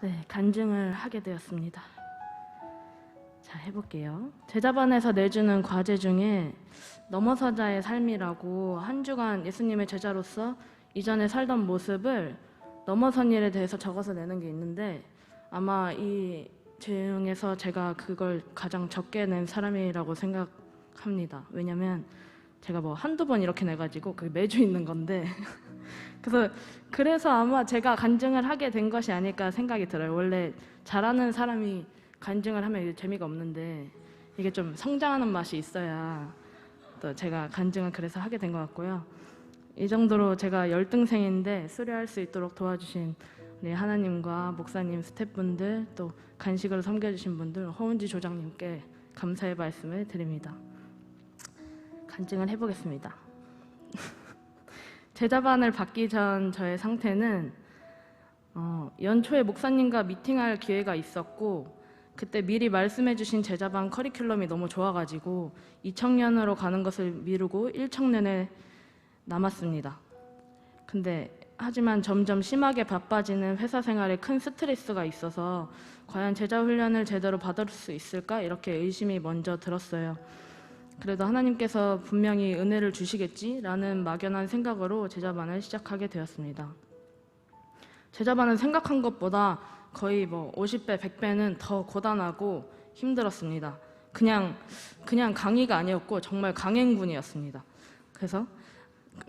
네, 간증을 하게 되었습니다. 자, 해볼게요. 제자반에서 내주는 과제 중에 넘어서자의 삶이라고 한 주간 예수님의 제자로서 이전에 살던 모습을 넘어선 일에 대해서 적어서 내는 게 있는데, 아마 이 중에서 제가 그걸 가장 적게 낸 사람이라고 생각합니다. 왜냐면 제가 뭐 한두 번 이렇게 내가지고 그게 매주 있는 건데 그래서 아마 제가 간증을 하게 된 것이 아닐까 생각이 들어요. 원래 잘하는 사람이 간증을 하면 재미가 없는데 이게 좀 성장하는 맛이 있어야 또 제가 간증을 그래서 하게 된 것 같고요. 이 정도로 제가 열등생인데 수료할 수 있도록 도와주신 우리 하나님과 목사님, 스태프분들, 또 간식을 섬겨주신 분들, 허은지 조장님께 감사의 말씀을 드립니다. 간증을 해보겠습니다. 제자반을 받기 전 저의 상태는 연초에 목사님과 미팅할 기회가 있었고, 그때 미리 말씀해 주신 제자반 커리큘럼이 너무 좋아가지고 2청년으로 가는 것을 미루고 1청년에 남았습니다. 근데 하지만 점점 심하게 바빠지는 회사 생활에 큰 스트레스가 있어서 과연 제자 훈련을 제대로 받을 수 있을까? 이렇게 의심이 먼저 들었어요. 그래도 하나님께서 분명히 은혜를 주시겠지라는 막연한 생각으로 제자반을 시작하게 되었습니다. 제자반은 생각한 것보다 거의 50배, 100배는 더 고단하고 힘들었습니다. 그냥 강의가 아니었고 정말 강행군이었습니다.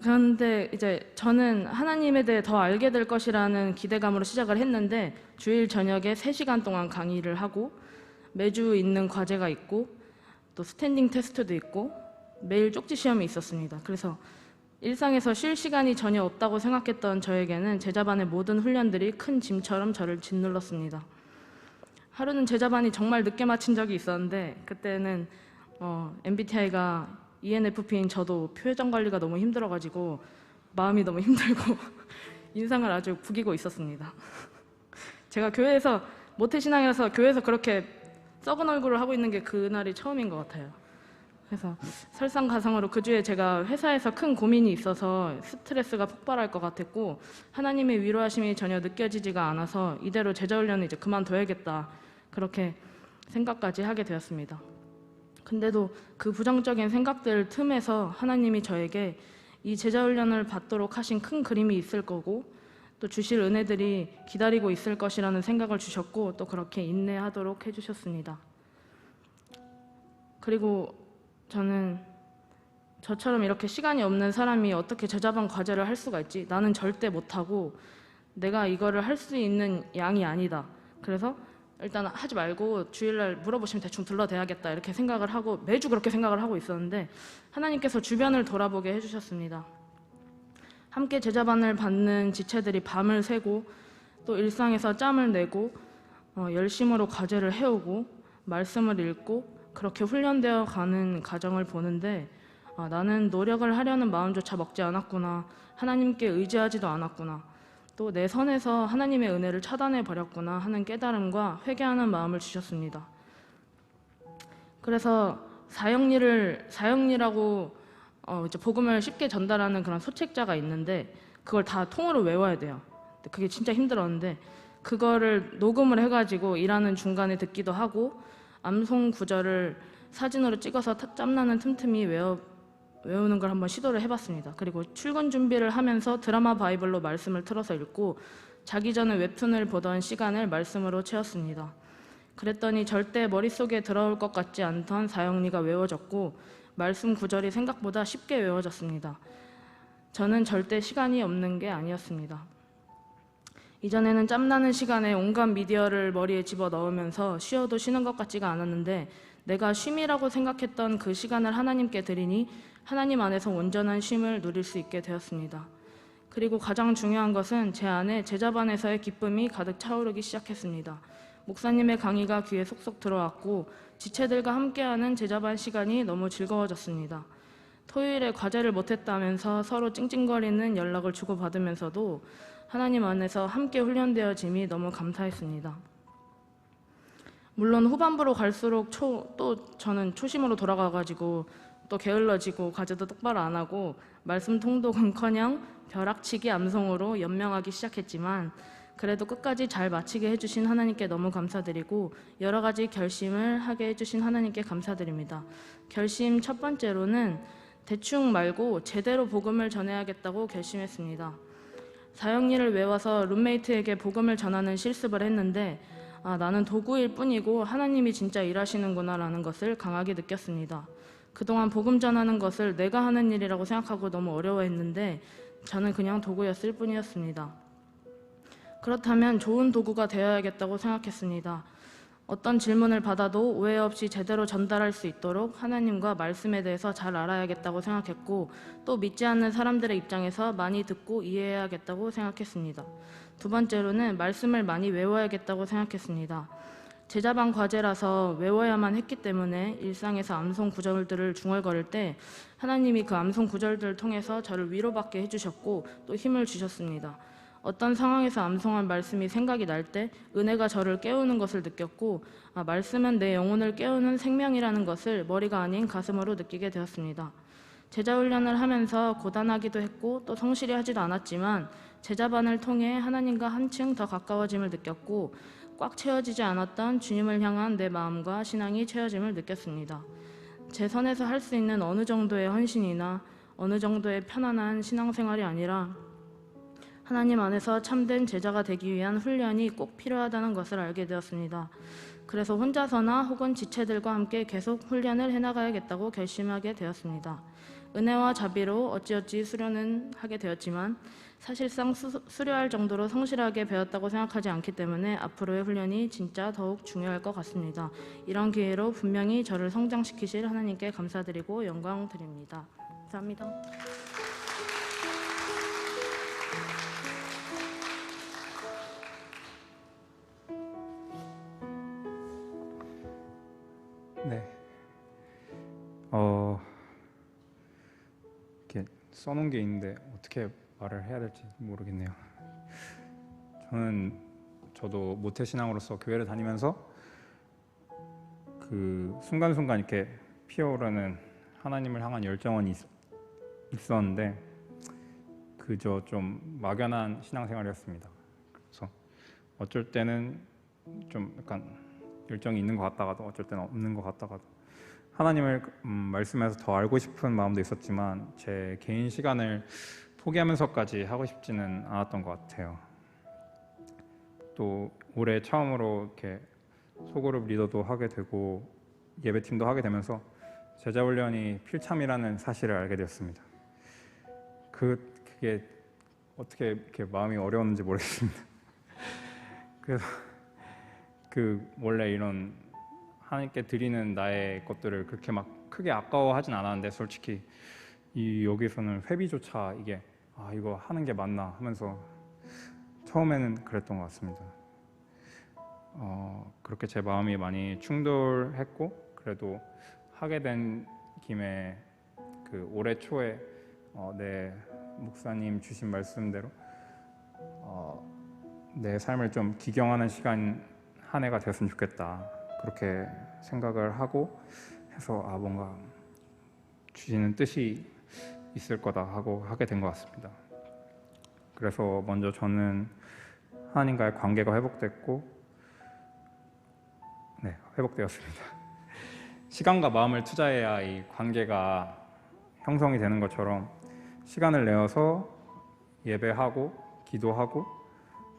그런데 이제 저는 하나님에 대해 더 알게 될 것이라는 기대감으로 시작을 했는데, 주일 저녁에 3시간 동안 강의를 하고 매주 있는 과제가 있고 또 스탠딩 테스트도 있고 매일 쪽지 시험이 있었습니다. 그래서 일상에서 쉴 시간이 전혀 없다고 생각했던 저에게는 제자반의 모든 훈련들이 큰 짐처럼 저를 짓눌렀습니다. 하루는 제자반이 정말 늦게 마친 적이 있었는데, 그때는 MBTI가 ENFP인 저도 표정 관리가 너무 힘들어가지고 마음이 너무 힘들고 인상을 아주 부기고 있었습니다. 제가 교회에서 모태신앙이라서 교회에서 그렇게 썩은 얼굴을 하고 있는 게 그날이 처음인 것 같아요. 그래서 설상가상으로 그 주에 제가 회사에서 큰 고민이 있어서 스트레스가 폭발할 것 같았고, 하나님의 위로하심이 전혀 느껴지지가 않아서 이대로 제자훈련을 이제 그만둬야겠다, 그렇게 생각까지 하게 되었습니다. 근데도 그 부정적인 생각들 틈에서 하나님이 저에게 이 제자훈련을 받도록 하신 큰 그림이 있을 거고 또 주실 은혜들이 기다리고 있을 것이라는 생각을 주셨고, 또 그렇게 인내하도록 해주셨습니다. 그리고 저는 저처럼 이렇게 시간이 없는 사람이 어떻게 제자반 과제를 할 수가 있지? 나는 절대 못하고 내가 이거를 할 수 있는 양이 아니다. 그래서 일단 하지 말고 주일날 물어보시면 대충 둘러대야겠다, 이렇게 생각을 하고 매주 그렇게 생각을 하고 있었는데, 하나님께서 주변을 돌아보게 해주셨습니다. 함께 제자반을 받는 지체들이 밤을 새고 또 일상에서 짬을 내고 열심으로 과제를 해오고 말씀을 읽고 그렇게 훈련되어 가는 과정을 보는데, 나는 노력을 하려는 마음조차 먹지 않았구나, 하나님께 의지하지도 않았구나, 또 내 선에서 하나님의 은혜를 차단해 버렸구나 하는 깨달음과 회개하는 마음을 주셨습니다. 그래서 사형리라고 이제 복음을 쉽게 전달하는 그런 소책자가 있는데, 그걸 다 통으로 외워야 돼요. 그게 진짜 힘들었는데 그거를 녹음을 해가지고 일하는 중간에 듣기도 하고, 암송 구절을 사진으로 찍어서 짬나는 틈틈이 외우는 걸 한번 시도를 해봤습니다. 그리고 출근 준비를 하면서 드라마 바이블로 말씀을 틀어서 읽고, 자기 전에 웹툰을 보던 시간을 말씀으로 채웠습니다. 그랬더니 절대 머릿속에 들어올 것 같지 않던 사형리가 외워졌고 말씀 구절이 생각보다 쉽게 외워졌습니다. 저는 절대 시간이 없는 게 아니었습니다. 이전에는 짬나는 시간에 온갖 미디어를 머리에 집어넣으면서 쉬어도 쉬는 것 같지가 않았는데, 내가 쉼이라고 생각했던 그 시간을 하나님께 드리니 하나님 안에서 온전한 쉼을 누릴 수 있게 되었습니다. 그리고 가장 중요한 것은 제 안에 제자반에서의 기쁨이 가득 차오르기 시작했습니다. 목사님의 강의가 귀에 속속 들어왔고 지체들과 함께하는 제자반 시간이 너무 즐거워졌습니다. 토요일에 과제를 못했다면서 서로 찡찡거리는 연락을 주고받으면서도 하나님 안에서 함께 훈련되어짐이 너무 감사했습니다. 물론 후반부로 갈수록 또 저는 초심으로 돌아가가지고 또 게을러지고 과제도 똑바로 안 하고 말씀 통독은커녕 벼락치기 암송으로 연명하기 시작했지만, 그래도 끝까지 잘 마치게 해주신 하나님께 너무 감사드리고 여러 가지 결심을 하게 해주신 하나님께 감사드립니다. 결심 첫 번째로는 대충 말고 제대로 복음을 전해야겠다고 결심했습니다. 사형리를 외워서 룸메이트에게 복음을 전하는 실습을 했는데 나는 도구일 뿐이고 하나님이 진짜 일하시는구나 라는 것을 강하게 느꼈습니다. 그동안 복음 전하는 것을 내가 하는 일이라고 생각하고 너무 어려워했는데 저는 그냥 도구였을 뿐이었습니다. 그렇다면 좋은 도구가 되어야겠다고 생각했습니다. 어떤 질문을 받아도 오해 없이 제대로 전달할 수 있도록 하나님과 말씀에 대해서 잘 알아야겠다고 생각했고 또 믿지 않는 사람들의 입장에서 많이 듣고 이해해야겠다고 생각했습니다. 두 번째로는 말씀을 많이 외워야겠다고 생각했습니다. 제자반 과제라서 외워야만 했기 때문에 일상에서 암송 구절들을 중얼거릴 때 하나님이 그 암송 구절들을 통해서 저를 위로받게 해주셨고 또 힘을 주셨습니다. 어떤 상황에서 암송한 말씀이 생각이 날 때 은혜가 저를 깨우는 것을 느꼈고 말씀은 내 영혼을 깨우는 생명이라는 것을 머리가 아닌 가슴으로 느끼게 되었습니다. 제자훈련을 하면서 고단하기도 했고 또 성실히 하지도 않았지만 제자반을 통해 하나님과 한층 더 가까워짐을 느꼈고 꽉 채워지지 않았던 주님을 향한 내 마음과 신앙이 채워짐을 느꼈습니다. 제 선에서 할 수 있는 어느 정도의 헌신이나 어느 정도의 편안한 신앙생활이 아니라 하나님 안에서 참된 제자가 되기 위한 훈련이 꼭 필요하다는 것을 알게 되었습니다. 그래서 혼자서나 혹은 지체들과 함께 계속 훈련을 해나가야겠다고 결심하게 되었습니다. 은혜와 자비로 어찌어찌 수련은 하게 되었지만 사실상 수료할 정도로 성실하게 배웠다고 생각하지 않기 때문에 앞으로의 훈련이 진짜 더욱 중요할 것 같습니다. 이런 기회로 분명히 저를 성장시키실 하나님께 감사드리고 영광 드립니다. 감사합니다. 네. 이렇게 써놓은 게 있는데 어떻게 말을 해야 될지 모르겠네요. 저도 모태신앙으로서 교회를 다니면서 그 순간순간 이렇게 피어오르는 하나님을 향한 열정은 있었는데 그저 좀 막연한 신앙생활이었습니다. 그래서 어쩔 때는 좀 약간 열정이 있는 것 같다가도 어쩔 때는 없는 것 같다가도 하나님을 말씀에서 더 알고 싶은 마음도 있었지만 제 개인 시간을 포기하면서까지 하고 싶지는 않았던 것 같아요. 또 올해 처음으로 이렇게 소그룹 리더도 하게 되고 예배팀도 하게 되면서 제자훈련이 필참이라는 사실을 알게 되었습니다. 그게 어떻게 이렇게 마음이 어려웠는지 모르겠습니다. 그래서 원래 이런 하나님께 드리는 나의 것들을 그렇게 막 크게 아까워하진 않았는데 솔직히 여기서는 회비조차 이거 하는 게 맞나 하면서 처음에는 그랬던 것 같습니다. 그렇게 제 마음이 많이 충돌했고 그래도 하게 된 김에 올해 초에 내 목사님 주신 말씀대로 내 삶을 좀 기경하는 시간 한 해가 되었으면 좋겠다 그렇게 생각을 하고 해서 뭔가 주시는 뜻이 있을 거다 하고 하게 된 것 같습니다. 그래서 먼저 저는 하나님과의 관계가 회복되었습니다. 시간과 마음을 투자해야 이 관계가 형성이 되는 것처럼 시간을 내어서 예배하고 기도하고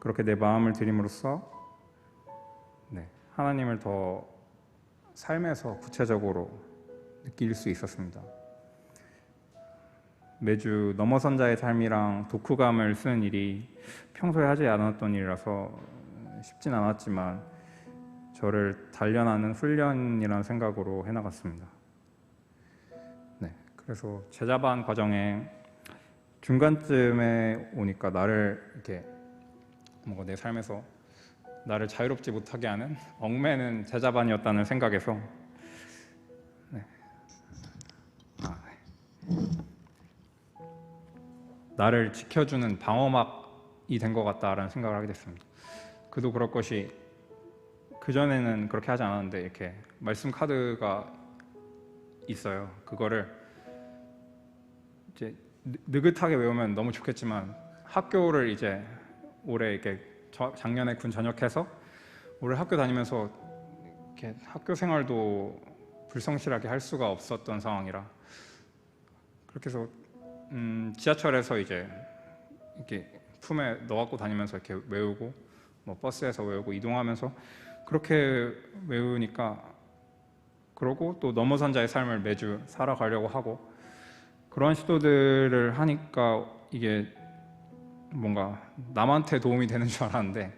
그렇게 내 마음을 드림으로써 하나님을 더 삶에서 구체적으로 느낄 수 있었습니다. 매주 넘어선 자의 삶이랑 독후감을 쓰는 일이 평소에 하지 않았던 일이라서 쉽진 않았지만 저를 단련하는 훈련이라는 생각으로 해나갔습니다. 그래서 제자반 과정에 중간쯤에 오니까 나를 이렇게 뭔가 내 삶에서 나를 자유롭지 못하게 하는 얽매는 제자반이었다는 생각에서 나를 지켜주는 방어막이 된 것 같다라는 생각을 하게 됐습니다. 그도 그럴 것이 그전에는 그렇게 하지 않았는데 이렇게 말씀 카드가 있어요. 그거를 이제 느긋하게 외우면 너무 좋겠지만 학교를 이제 올해 이렇게 작년에 군 전역해서 올해 학교 다니면서 이렇게 학교 생활도 불성실하게 할 수가 없었던 상황이라 그렇게 해서 지하철에서 이제 이렇게 품에 넣어갖고 다니면서 이렇게 외우고 뭐 버스에서 외우고 이동하면서 그렇게 외우니까 그러고 또 넘어선 자의 삶을 매주 살아가려고 하고 그런 시도들을 하니까 이게 뭔가 남한테 도움이 되는 줄 알았는데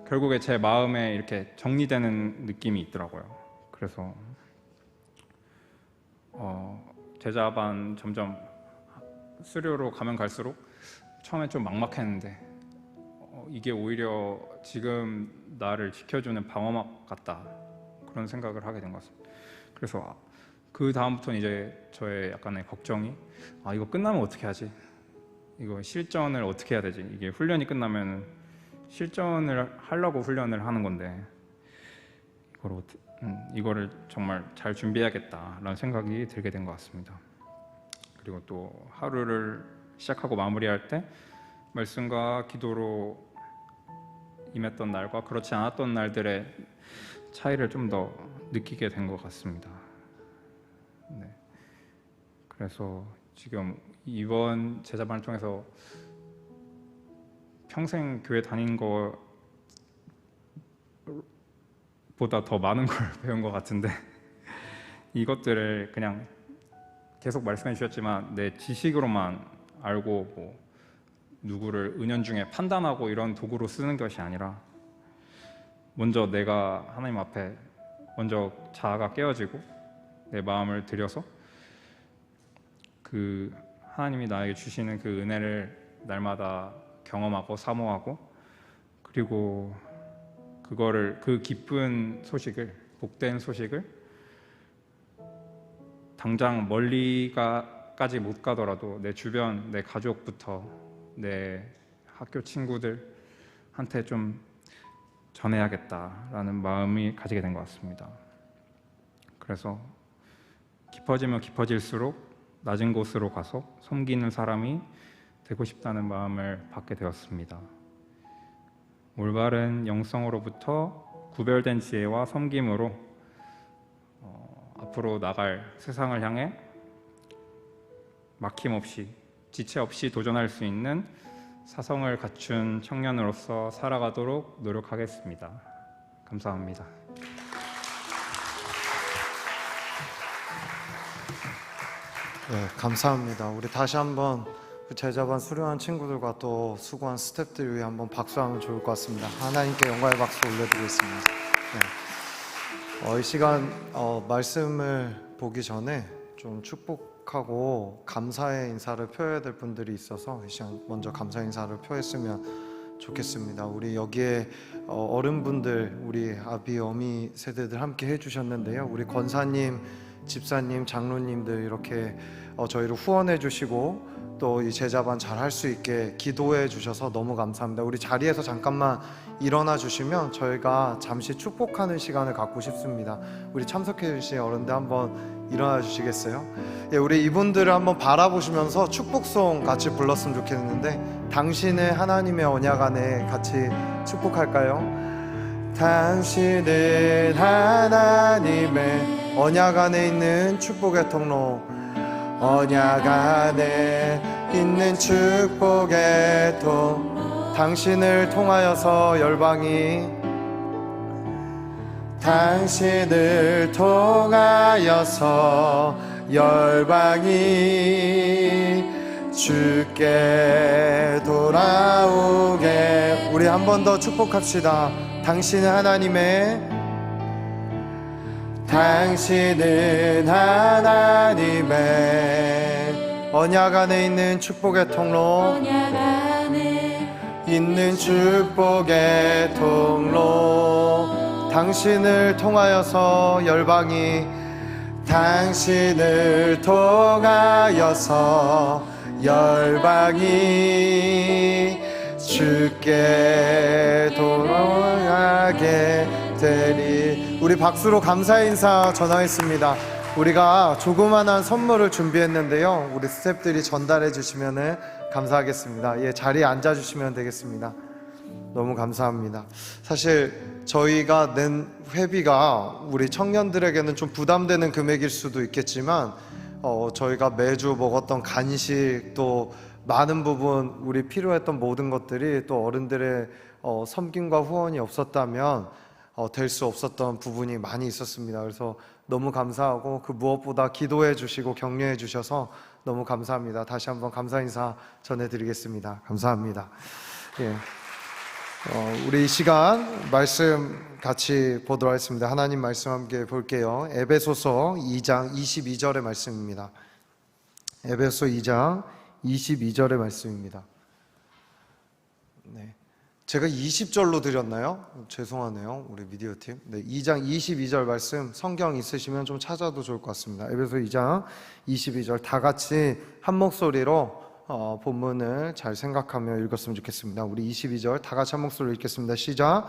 결국에 제 마음에 이렇게 정리되는 느낌이 있더라고요. 그래서 제자반 점점 수료로 가면 갈수록 처음엔 좀 막막했는데 이게 오히려 지금 나를 지켜주는 방어막 같다 그런 생각을 하게 된 것 같습니다. 그래서 그 다음부터는 이제 저의 약간의 걱정이 이거 끝나면 어떻게 하지? 이거 실전을 어떻게 해야 되지? 이게 훈련이 끝나면 실전을 하려고 훈련을 하는 건데 이거를 정말 잘 준비해야겠다라는 생각이 들게 된 것 같습니다. 그리고 또 하루를 시작하고 마무리할 때 말씀과 기도로 임했던 날과 그렇지 않았던 날들의 차이를 좀 더 느끼게 된 것 같습니다. 네. 그래서 지금 이번 제자반을 통해서 평생 교회 다닌 거보다 더 많은 걸 배운 것 같은데 이것들을 그냥 계속 말씀해 주셨지만 내 지식으로만 알고 뭐 누구를 은연중에 판단하고 이런 도구로 쓰는 것이 아니라 먼저 내가 하나님 앞에 먼저 자아가 깨어지고 내 마음을 들여서 그 하나님이 나에게 주시는 그 은혜를 날마다 경험하고 사모하고 그리고 그 기쁜 소식을 복된 소식을 당장 멀리까지 못 가더라도 내 주변 내 가족부터 내 학교 친구들한테 좀 전해야겠다라는 마음이 가지게 된 것 같습니다. 그래서 깊어지면 깊어질수록 낮은 곳으로 가서 섬기는 사람이 되고 싶다는 마음을 받게 되었습니다. 올바른 영성으로부터 구별된 지혜와 섬김으로 앞으로 나갈 세상을 향해 막힘없이 지체 없이 도전할 수 있는 사성을 갖춘 청년으로서 살아가도록 노력하겠습니다. 감사합니다. 네, 감사합니다. 우리 다시 한번 그 제자반 수료한 친구들과 또 수고한 스태프들 위해 한번 박수하면 좋을 것 같습니다. 하나님께 영광의 박수 올려드리겠습니다. 네. 이 시간 말씀을 보기 전에 좀 축복하고 감사의 인사를 표해야 될 분들이 있어서 이 시간 먼저 감사 인사를 표했으면 좋겠습니다. 우리 여기에 어른분들, 우리 아비, 어미 세대들 함께 해주셨는데요. 우리 권사님, 집사님, 장로님들 이렇게 저희를 후원해 주시고 또 이 제자반 잘 할 수 있게 기도해 주셔서 너무 감사합니다. 우리 자리에서 잠깐만 일어나 주시면 저희가 잠시 축복하는 시간을 갖고 싶습니다. 우리 참석해 주신 어른들 한번 일어나 주시겠어요? 예, 우리 이분들을 한번 바라보시면서 축복송 같이 불렀으면 좋겠는데 당신의 하나님의 언약 안에 같이 축복할까요? 당신은 하나님의 언약 안에 있는 축복의 통로, 언약 안에 있는 축복의 통로, 당신을 통하여서 열방이, 당신을 통하여서 열방이 주께 돌아오게. 우리 한 번 더 축복합시다. 당신은 하나님의 언약 안에 있는 축복의 통로, 언약 안에 있는 축복의 통로, 당신을 통하여서 열방이, 당신을 통하여서 열방이 주께 돌아가게 되리. 우리 박수로 감사의 인사 전하겠습니다. 우리가 조그만한 선물을 준비했는데요, 우리 스태프들이 전달해 주시면 감사하겠습니다. 예, 자리에 앉아 주시면 되겠습니다. 너무 감사합니다. 사실 저희가 낸 회비가 우리 청년들에게는 좀 부담되는 금액일 수도 있겠지만 저희가 매주 먹었던 간식 또 많은 부분 우리 필요했던 모든 것들이 또 어른들의 섬김과 후원이 없었다면 될 수 없었던 부분이 많이 있었습니다. 그래서 너무 감사하고 그 무엇보다 기도해 주시고 격려해 주셔서 너무 감사합니다. 다시 한번 감사 인사 전해드리겠습니다. 감사합니다. 예. 우리 이 시간 말씀 같이 보도록 하겠습니다. 하나님 말씀 함께 볼게요. 에베소서 2장 22절의 말씀입니다. 에베소 2장 22절의 말씀입니다. 네. 제가 20절로 드렸나요? 죄송하네요. 우리 미디어 팀. 네, 2장 22절 말씀 성경 있으시면 좀 찾아도 좋을 것 같습니다. 에베소 2장 22절 다 같이 한 목소리로 본문을 잘 생각하며 읽었으면 좋겠습니다. 우리 22절 다 같이 한 목소리로 읽겠습니다. 시작.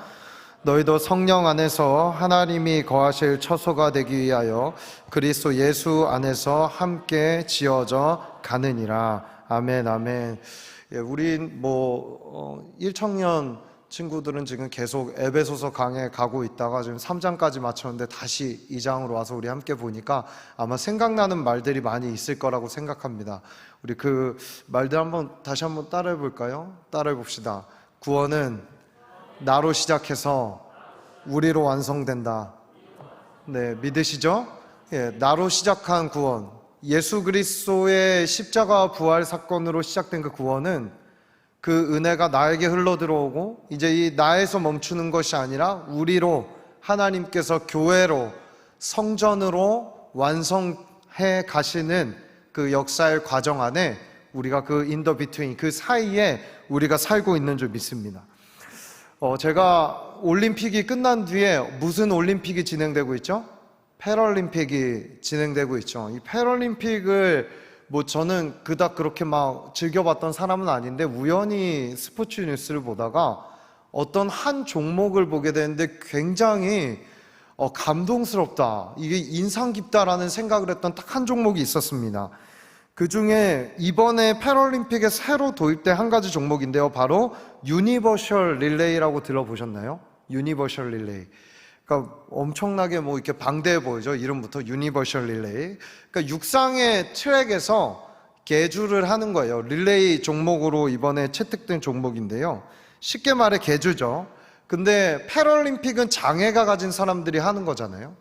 너희도 성령 안에서 하나님이 거하실 처소가 되기 위하여 그리스도 예수 안에서 함께 지어져 가느니라. 아멘, 아멘. 예, 우린 1청년 친구들은 지금 계속 에베소서 강에 가고 있다가 지금 3장까지 마쳤는데 다시 2장으로 와서 우리 함께 보니까 아마 생각나는 말들이 많이 있을 거라고 생각합니다. 우리 그 말들 다시 한번 따라해 볼까요? 따라해 봅시다. 구원은 나로 시작해서 우리로 완성된다. 네, 믿으시죠? 예, 나로 시작한 구원, 예수 그리스도의 십자가 부활 사건으로 시작된 그 구원은 그 은혜가 나에게 흘러 들어오고 이제 이 나에서 멈추는 것이 아니라 우리로 하나님께서 교회로 성전으로 완성해 가시는 그 역사의 과정 안에 우리가 그 인더 비트윈 그 사이에 우리가 살고 있는 줄 믿습니다. 제가 올림픽이 끝난 뒤에 무슨 올림픽이 진행되고 있죠? 패럴림픽이 진행되고 있죠. 이 패럴림픽을 저는 그닥 그렇게 막 즐겨봤던 사람은 아닌데 우연히 스포츠 뉴스를 보다가 어떤 한 종목을 보게 되는데 굉장히 감동스럽다, 이게 인상 깊다라는 생각을 했던 딱 한 종목이 있었습니다. 그 중에 이번에 패럴림픽에 새로 도입된 한 가지 종목인데요, 바로 유니버셜 릴레이라고 들어보셨나요? 유니버셜 릴레이. 그러니까 엄청나게 이렇게 방대해 보이죠. 이름부터 유니버셜 릴레이. 그러니까 육상의 트랙에서 계주를 하는 거예요. 릴레이 종목으로 이번에 채택된 종목인데요. 쉽게 말해 계주죠. 근데 패럴림픽은 장애가 가진 사람들이 하는 거잖아요.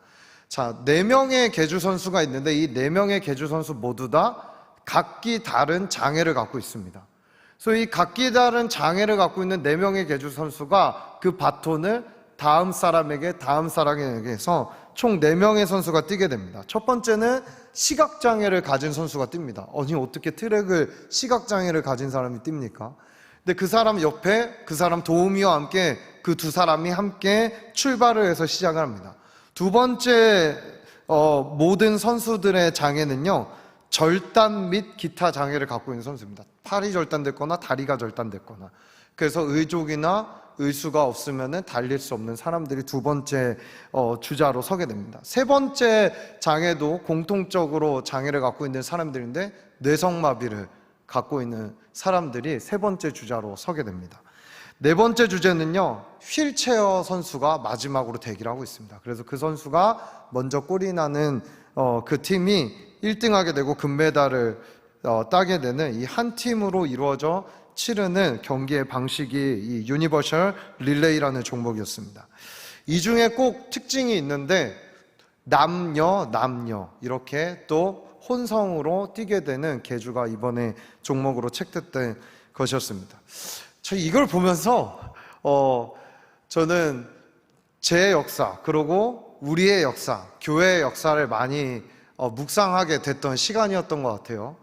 자, 4명의 계주 선수가 있는데 이 4명의 계주 선수 모두 다 각기 다른 장애를 갖고 있습니다. 그래서 이 각기 다른 장애를 갖고 있는 4명의 계주 선수가 그 바톤을 다음 사람에게 해서 총 4명의 선수가 뛰게 됩니다. 첫 번째는 시각장애를 가진 선수가 뜁니다. 아니, 어떻게 트랙을 시각장애를 가진 사람이 뜁니까? 근데 그 사람 옆에 그 사람 도우미와 함께 그 두 사람이 함께 출발을 해서 시작을 합니다. 두 번째 모든 선수들의 장애는요, 절단 및 기타 장애를 갖고 있는 선수입니다. 팔이 절단됐거나 다리가 절단됐거나, 그래서 의족이나 의수가 없으면 달릴 수 없는 사람들이 두 번째 주자로 서게 됩니다. 세 번째 장애도 공통적으로 장애를 갖고 있는 사람들인데 뇌성마비를 갖고 있는 사람들이 세 번째 주자로 서게 됩니다. 네 번째 주제는요, 휠체어 선수가 마지막으로 대기를 하고 있습니다. 그래서 그 선수가 먼저 골이 나는 그 팀이 1등하게 되고 금메달을 따게 되는 이 한 팀으로 이루어져 치르는 경기의 방식이 이 유니버셜 릴레이라는 종목이었습니다. 이 중에 꼭 특징이 있는데 남녀 이렇게 또 혼성으로 뛰게 되는 계주가 이번에 종목으로 채택된 것이었습니다. 저 이걸 보면서 저는 제 역사, 그리고 우리의 역사, 교회의 역사를 많이 묵상하게 됐던 시간이었던 것 같아요.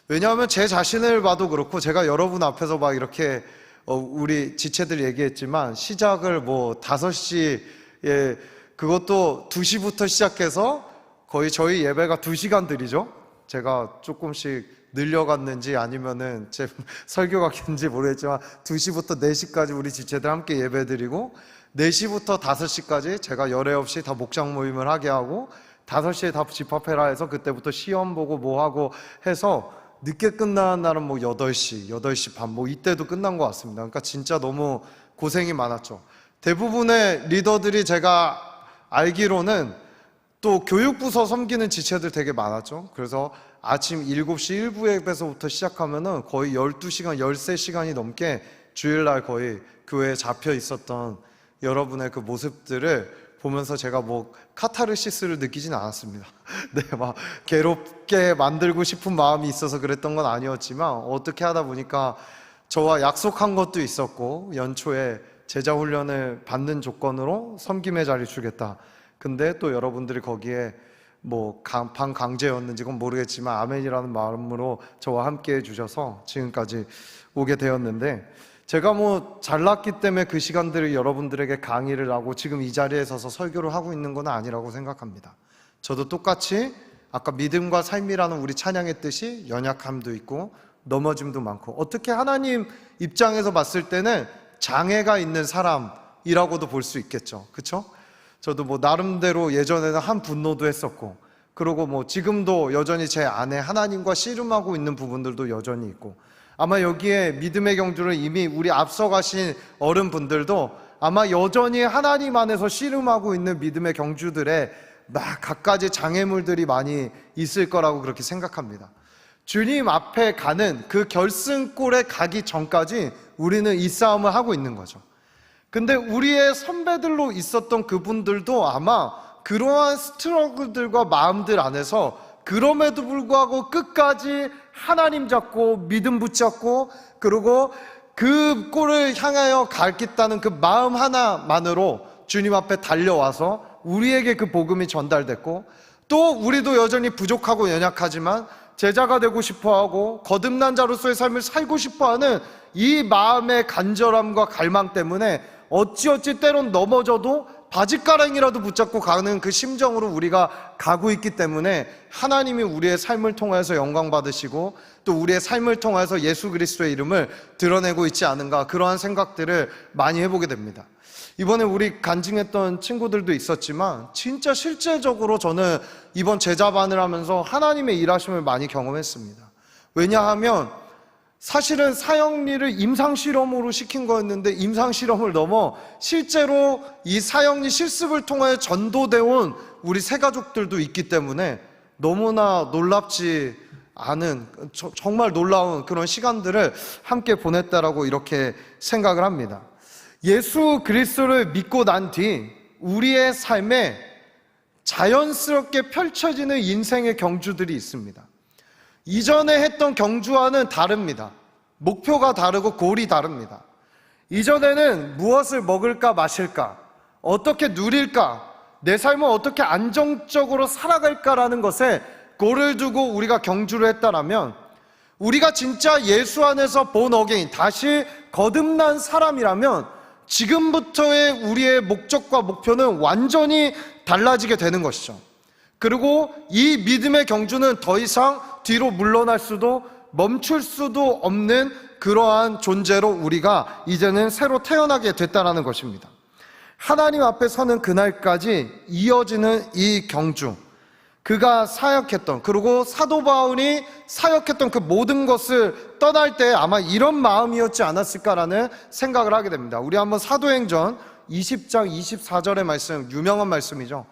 왜냐하면 제 자신을 봐도 그렇고, 제가 여러분 앞에서 막 이렇게 우리 지체들 얘기했지만 시작을 5시에, 그것도 2시부터 시작해서 거의 저희 예배가 2시간들이죠. 제가 조금씩 늘려갔는지 아니면은 제 설교가 긴지 모르겠지만 2시부터 4시까지 우리 지체들 함께 예배드리고, 4시부터 5시까지 제가 열애 없이 다 목장 모임을 하게 하고, 5시에 다 집합해라 해서 그때부터 시험 보고 뭐 하고 해서 늦게 끝난 날은 뭐 8시, 8시 반 뭐 이때도 끝난 것 같습니다. 그러니까 진짜 너무 고생이 많았죠. 대부분의 리더들이 제가 알기로는 또 교육부서 섬기는 지체들 되게 많았죠. 그래서 아침 7시 1부에서부터 시작하면은 거의 12시간, 13시간이 넘게 주일날 거의 교회에 잡혀 있었던 여러분의 그 모습들을 보면서 제가 뭐 카타르시스를 느끼진 않았습니다. 네, 막 괴롭게 만들고 싶은 마음이 있어서 그랬던 건 아니었지만 어떻게 하다 보니까 저와 약속한 것도 있었고 연초에 제자 훈련을 받는 조건으로 섬김의 자리 주겠다. 근데 또 여러분들이 거기에 뭐 반강제였는지 그건 모르겠지만 아멘이라는 마음으로 저와 함께 해주셔서 지금까지 오게 되었는데, 제가 뭐 잘났기 때문에 그 시간들을 여러분들에게 강의를 하고 지금 이 자리에 서서 설교를 하고 있는 건 아니라고 생각합니다. 저도 똑같이 아까 믿음과 삶이라는 우리 찬양의 뜻이 연약함도 있고 넘어짐도 많고, 어떻게 하나님 입장에서 봤을 때는 장애가 있는 사람이라고도 볼 수 있겠죠. 그렇죠? 저도 뭐 나름대로 예전에는 한 분노도 했었고, 그리고 뭐 지금도 여전히 제 안에 하나님과 씨름하고 있는 부분들도 여전히 있고, 아마 여기에 믿음의 경주를 이미 우리 앞서가신 어른분들도 아마 여전히 하나님 안에서 씨름하고 있는 믿음의 경주들에 막 갖가지 장애물들이 많이 있을 거라고 그렇게 생각합니다. 주님 앞에 가는 그 결승골에 가기 전까지 우리는 이 싸움을 하고 있는 거죠. 근데 우리의 선배들로 있었던 그분들도 아마 그러한 스트러글들과 마음들 안에서 그럼에도 불구하고 끝까지 하나님 잡고 믿음 붙잡고 그리고 그 골을 향하여 가겠다는 그 마음 하나만으로 주님 앞에 달려와서 우리에게 그 복음이 전달됐고, 또 우리도 여전히 부족하고 연약하지만 제자가 되고 싶어하고 거듭난 자로서의 삶을 살고 싶어하는 이 마음의 간절함과 갈망 때문에 어찌어찌 때론 넘어져도 바짓가랑이라도 붙잡고 가는 그 심정으로 우리가 가고 있기 때문에 하나님이 우리의 삶을 통해서 영광 받으시고 또 우리의 삶을 통해서 예수 그리스도의 이름을 드러내고 있지 않은가, 그러한 생각들을 많이 해보게 됩니다. 이번에 우리 간증했던 친구들도 있었지만 진짜 실제적으로 저는 이번 제자반을 하면서 하나님의 일하심을 많이 경험했습니다. 왜냐하면 사실은 사형리를 임상실험으로 시킨 거였는데 임상실험을 넘어 실제로 이 사형리 실습을 통해 전도되어 온 우리 새가족들도 있기 때문에 너무나 놀랍지 않은 정말 놀라운 그런 시간들을 함께 보냈다라고 이렇게 생각을 합니다. 예수 그리스도를 믿고 난 뒤 우리의 삶에 자연스럽게 펼쳐지는 인생의 경주들이 있습니다. 이전에 했던 경주와는 다릅니다. 목표가 다르고 골이 다릅니다. 이전에는 무엇을 먹을까 마실까, 어떻게 누릴까, 내 삶을 어떻게 안정적으로 살아갈까라는 것에 골을 두고 우리가 경주를 했다라면, 우리가 진짜 예수 안에서 본 어게인, 다시 거듭난 사람이라면 지금부터의 우리의 목적과 목표는 완전히 달라지게 되는 것이죠. 그리고 이 믿음의 경주는 더 이상 뒤로 물러날 수도 멈출 수도 없는 그러한 존재로 우리가 이제는 새로 태어나게 됐다는 것입니다. 하나님 앞에 서는 그날까지 이어지는 이 경주, 그가 사역했던, 그리고 사도 바울이 사역했던 그 모든 것을 떠날 때 아마 이런 마음이었지 않았을까라는 생각을 하게 됩니다. 우리 한번 사도행전 20장 24절의 말씀, 유명한 말씀이죠.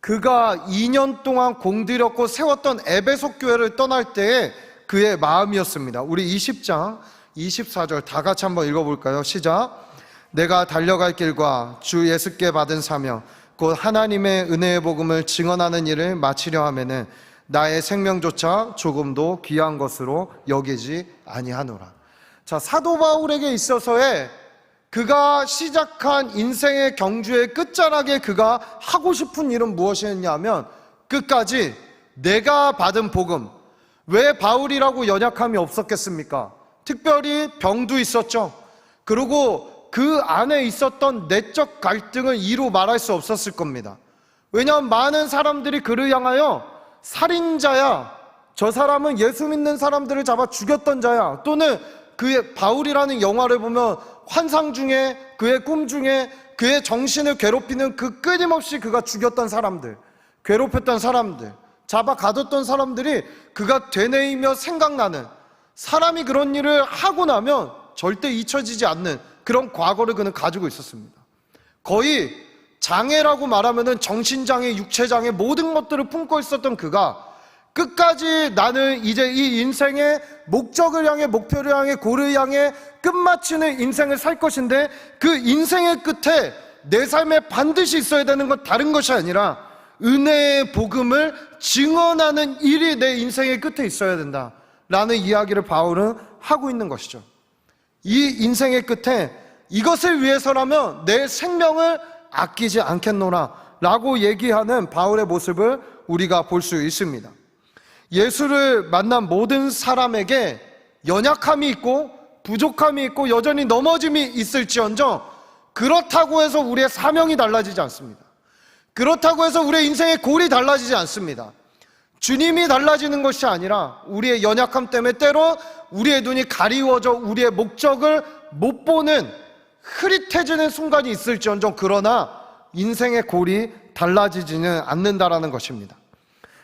그가 2년 동안 공들였고 세웠던 에베소 교회를 떠날 때의 그의 마음이었습니다. 우리 20장 24절 다 같이 한번 읽어볼까요? 시작. 내가 달려갈 길과 주 예수께 받은 사명 곧 하나님의 은혜의 복음을 증언하는 일을 마치려 하면은 나의 생명조차 조금도 귀한 것으로 여기지 아니하노라. 자, 사도 바울에게 있어서의 그가 시작한 인생의 경주의 끝자락에 그가 하고 싶은 일은 무엇이었냐면 끝까지 내가 받은 복음. 왜 바울이라고 연약함이 없었겠습니까? 특별히 병도 있었죠. 그리고 그 안에 있었던 내적 갈등을 이루 말할 수 없었을 겁니다. 왜냐하면 많은 사람들이 그를 향하여 살인자야, 저 사람은 예수 믿는 사람들을 잡아 죽였던 자야, 또는 그의 바울이라는 영화를 보면 환상 중에, 그의 꿈 중에 그의 정신을 괴롭히는 그 끊임없이 그가 죽였던 사람들, 괴롭혔던 사람들, 잡아 가뒀던 사람들이 그가 되뇌이며 생각나는, 사람이 그런 일을 하고 나면 절대 잊혀지지 않는 그런 과거를 그는 가지고 있었습니다. 거의 장애라고 말하면은 정신장애, 육체장애 모든 것들을 품고 있었던 그가 끝까지 나는 이제 이 인생의 목적을 향해, 목표를 향해, 고를 향해 끝마치는 인생을 살 것인데, 그 인생의 끝에 내 삶에 반드시 있어야 되는 건 다른 것이 아니라 은혜의 복음을 증언하는 일이 내 인생의 끝에 있어야 된다라는 이야기를 바울은 하고 있는 것이죠. 이 인생의 끝에 이것을 위해서라면 내 생명을 아끼지 않겠노라 라고 얘기하는 바울의 모습을 우리가 볼 수 있습니다. 예수를 만난 모든 사람에게 연약함이 있고 부족함이 있고 여전히 넘어짐이 있을지언정 그렇다고 해서 우리의 사명이 달라지지 않습니다. 그렇다고 해서 우리의 인생의 골이 달라지지 않습니다. 주님이 달라지는 것이 아니라 우리의 연약함 때문에 때로 우리의 눈이 가리워져 우리의 목적을 못 보는 흐릿해지는 순간이 있을지언정 그러나 인생의 골이 달라지지는 않는다라는 것입니다.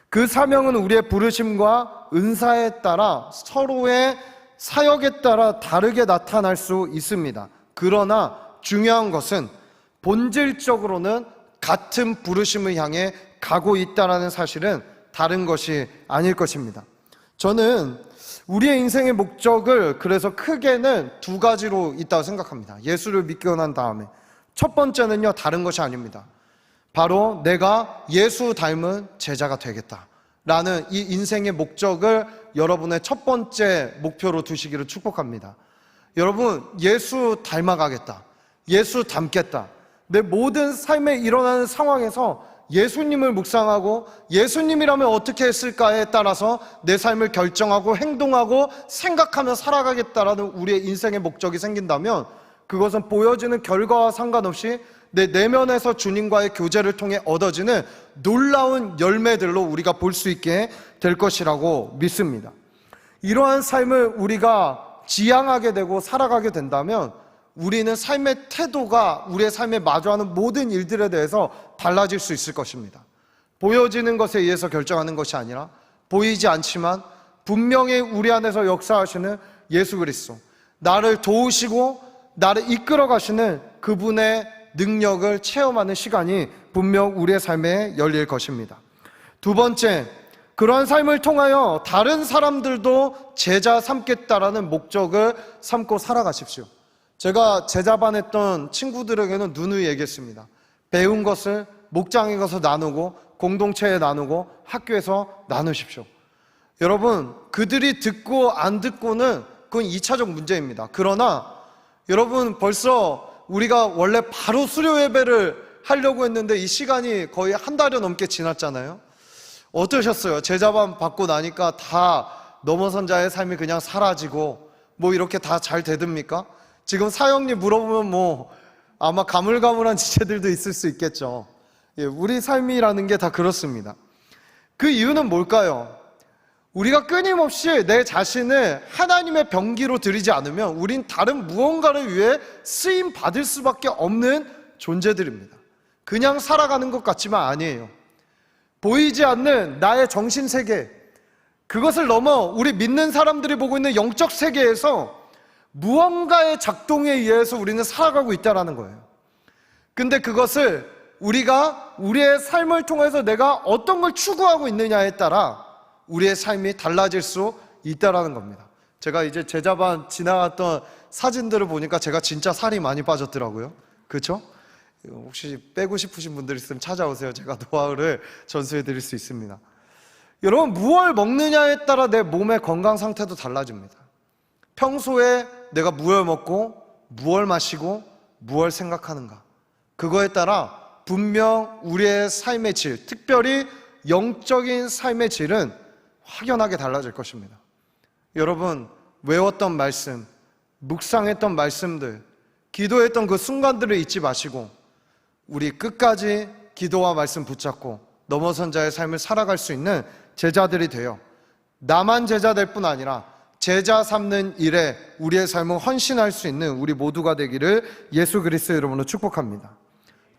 그 사명은 우리의 부르심과 은사에 따라 서로의 사역에 따라 다르게 나타날 수 있습니다. 그러나 중요한 것은 본질적으로는 같은 부르심을 향해 가고 있다는 사실은 다른 것이 아닐 것입니다. 저는 우리의 인생의 목적을 그래서 크게는 두 가지로 있다고 생각합니다. 예수를 믿고 난 다음에 첫 번째는요, 다른 것이 아닙니다. 바로 내가 예수 닮은 제자가 되겠다라는 이 인생의 목적을 여러분의 첫 번째 목표로 두시기를 축복합니다. 여러분, 예수 닮아가겠다, 예수 닮겠다, 내 모든 삶에 일어나는 상황에서 예수님을 묵상하고 예수님이라면 어떻게 했을까에 따라서 내 삶을 결정하고 행동하고 생각하며 살아가겠다라는 우리의 인생의 목적이 생긴다면 그것은 보여지는 결과와 상관없이 내 내면에서 주님과의 교제를 통해 얻어지는 놀라운 열매들로 우리가 볼 수 있게 될 것이라고 믿습니다. 이러한 삶을 우리가 지향하게 되고 살아가게 된다면 우리는 삶의 태도가 우리의 삶에 마주하는 모든 일들에 대해서 달라질 수 있을 것입니다. 보여지는 것에 의해서 결정하는 것이 아니라 보이지 않지만 분명히 우리 안에서 역사하시는 예수 그리스도, 나를 도우시고 나를 이끌어 가시는 그분의 능력을 체험하는 시간이 분명 우리의 삶에 열릴 것입니다. 두 번째, 그러한 삶을 통하여 다른 사람들도 제자 삼겠다라는 목적을 삼고 살아가십시오. 제가 제자반 했던 친구들에게는 누누이 얘기했습니다. 배운 것을 목장에 가서 나누고 공동체에 나누고 학교에서 나누십시오. 여러분, 그들이 듣고 안 듣고는 그건 2차적 문제입니다. 그러나 여러분, 벌써 우리가 원래 바로 수료 예배를 하려고 했는데 이 시간이 거의 한 달여 넘게 지났잖아요. 어떠셨어요? 제자반 받고 나니까 다 넘어선 자의 삶이 그냥 사라지고 뭐 이렇게 다 잘 되듭니까? 지금 사형님 물어보면 뭐 아마 가물가물한 지체들도 있을 수 있겠죠. 우리 삶이라는 게 다 그렇습니다. 그 이유는 뭘까요? 우리가 끊임없이 내 자신을 하나님의 병기로 들이지 않으면 우린 다른 무언가를 위해 쓰임 받을 수밖에 없는 존재들입니다. 그냥 살아가는 것 같지만 아니에요. 보이지 않는 나의 정신세계, 그것을 넘어 우리 믿는 사람들이 보고 있는 영적 세계에서 무언가의 작동에 의해서 우리는 살아가고 있다는 거예요. 근데 그것을 우리가 우리의 삶을 통해서 내가 어떤 걸 추구하고 있느냐에 따라 우리의 삶이 달라질 수 있다는 겁니다. 제가 이제 제자반 지나갔던 사진들을 보니까 제가 진짜 살이 많이 빠졌더라고요. 그렇죠? 혹시 빼고 싶으신 분들 있으면 찾아오세요. 제가 노하우를 전수해 드릴 수 있습니다. 여러분, 무엇을 먹느냐에 따라 내 몸의 건강 상태도 달라집니다. 평소에 내가 무엇을 먹고 무엇을 마시고 무엇을 생각하는가, 그거에 따라 분명 우리의 삶의 질, 특별히 영적인 삶의 질은 확연하게 달라질 것입니다. 여러분, 외웠던 말씀, 묵상했던 말씀들, 기도했던 그 순간들을 잊지 마시고 우리 끝까지 기도와 말씀 붙잡고 넘어선 자의 삶을 살아갈 수 있는 제자들이 되어 나만 제자 될 뿐 아니라 제자 삼는 일에 우리의 삶을 헌신할 수 있는 우리 모두가 되기를 예수 그리스도의 이름으로 축복합니다.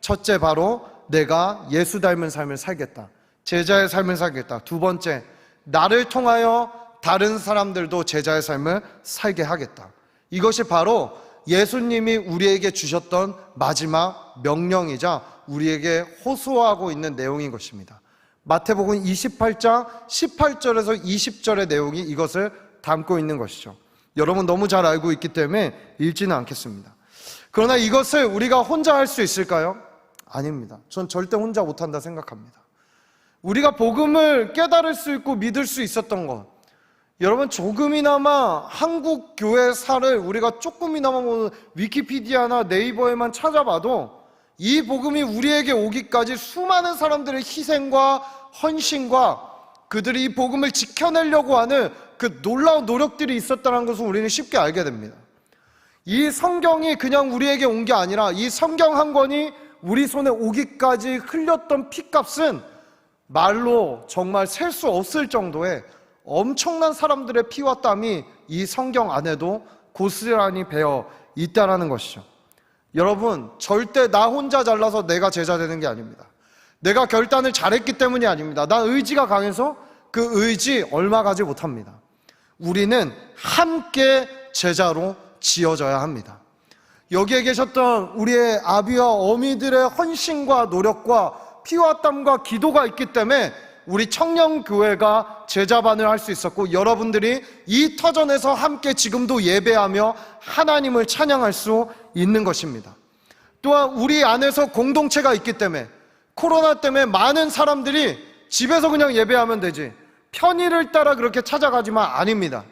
첫째, 바로 내가 예수 닮은 삶을 살겠다. 제자의 삶을 살겠다. 두 번째, 나를 통하여 다른 사람들도 제자의 삶을 살게 하겠다. 이것이 바로 예수님이 우리에게 주셨던 마지막 명령이자 우리에게 호소하고 있는 내용인 것입니다. 마태복음 28장 18절에서 20절의 내용이 이것을 담고 있는 것이죠. 여러분 너무 잘 알고 있기 때문에 읽지는 않겠습니다. 그러나 이것을 우리가 혼자 할 수 있을까요? 아닙니다. 전 절대 혼자 못한다 생각합니다. 우리가 복음을 깨달을 수 있고 믿을 수 있었던 것, 여러분 조금이나마 한국 교회사를 우리가 조금이나마 뭐 위키피디아나 네이버에만 찾아봐도 이 복음이 우리에게 오기까지 수많은 사람들의 희생과 헌신과 그들이 이 복음을 지켜내려고 하는 그 놀라운 노력들이 있었다는 것을 우리는 쉽게 알게 됩니다. 이 성경이 그냥 우리에게 온 게 아니라 이 성경 한 권이 우리 손에 오기까지 흘렸던 피값은 말로 정말 셀 수 없을 정도의 엄청난 사람들의 피와 땀이 이 성경 안에도 고스란히 배어 있다는 것이죠. 여러분, 절대 나 혼자 잘나서 내가 제자 되는 게 아닙니다. 내가 결단을 잘했기 때문이 아닙니다. 나 의지가 강해서 그 의지 얼마 가지 못합니다. 우리는 함께 제자로 지어져야 합니다. 여기에 계셨던 우리의 아비와 어미들의 헌신과 노력과 피와 땀과 기도가 있기 때문에 우리 청년교회가 제자반을 할 수 있었고, 여러분들이 이 터전에서 함께 지금도 예배하며 하나님을 찬양할 수 있는 것입니다. 또한 우리 안에서 공동체가 있기 때문에, 코로나 때문에 많은 사람들이 집에서 그냥 예배하면 되지 편의를 따라 그렇게 찾아가지만 아닙니다.